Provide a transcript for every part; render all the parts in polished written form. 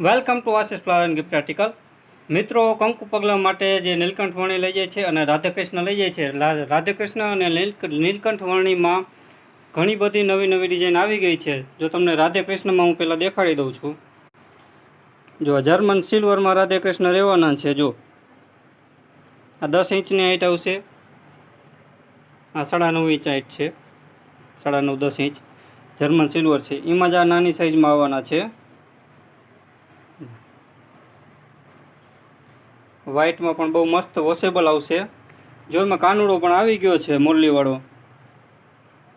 Welcome to Ashish flower and gift article. મિત્રો, કંકુ પગલા માટે જે નીલકંઠ વર્ણી લઈ જાય છે અને રાધાકૃષ્ણ લઈ જાય છે. રાધાકૃષ્ણ અને નીલકંઠ વર્ણીમાં ઘણી બધી નવી નવી ડિઝાઇન આવી ગઈ છે. જો તમને રાધાકૃષ્ણમાં હું પહેલાં દેખાડી દઉં છું. જો જર્મન સિલ્વરમાં રાધાકૃષ્ણ રહેવાના છે. જો આ 10 ઇંચની હાઈટ આવશે, આ 9.5 ઇંચ હાઈટ છે, 9.5-10 ઇંચ જર્મન સિલ્વર છે. એમાં જ આ નાની સાઇઝમાં આવવાના છે. વ્હાઇટમાં પણ બહુ મસ્ત વોશેબલ આવશે. જો એમાં કાનુડો પણ આવી ગયો છે મુરલીવાળો.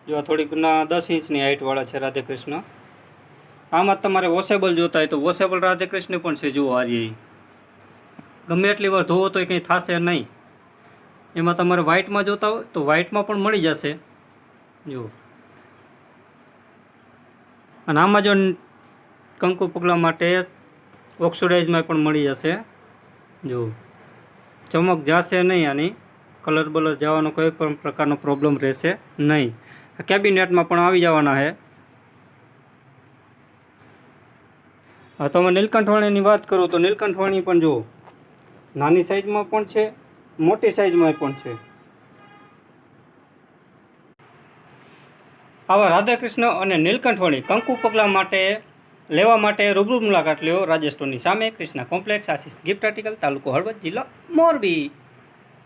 જો આ થોડીક 10 ઇંચની હાઇટવાળા છે રાધાકૃષ્ણ. આમાં તમારે વોશેબલ જોતા હોય તો વોશેબલ રાધાકૃષ્ણ પણ છે. જુઓ આર્ય ગમે એટલી વાર ધોવો તો કંઈ થશે નહીં. એમાં તમારે વ્હાઇટમાં જોતા હોય તો વ્હાઇટમાં પણ મળી જશે. જુઓ, અને આમાં જો કંકુ પગલા માટે ઓક્સિડાઇઝમાં પણ મળી જશે. જો ચમક જશે નહીં, આની કલર બલર જવાનો કોઈ પણ પ્રકારનો પ્રોબ્લેમ રહેશે નહીં. કેબિનેટમાં પણ આવી જવાના છે. હા, તમે નીલકંઠવાણીની વાત કરું તો નીલકંઠવાણી પણ જુઓ, નાની સાઇઝમાં પણ છે, મોટી સાઇઝમાં પણ છે. આવા રાધાકૃષ્ણ અને નીલકંઠવાણી કંકુ પગલા માટે લેવા માટે રૂબરૂ મુલાકાત લ્યો રાજસ્થાનની સામે Krishna complex, Ashish gift article, તાલુકો હળવદ, જિલ્લો મોરબી.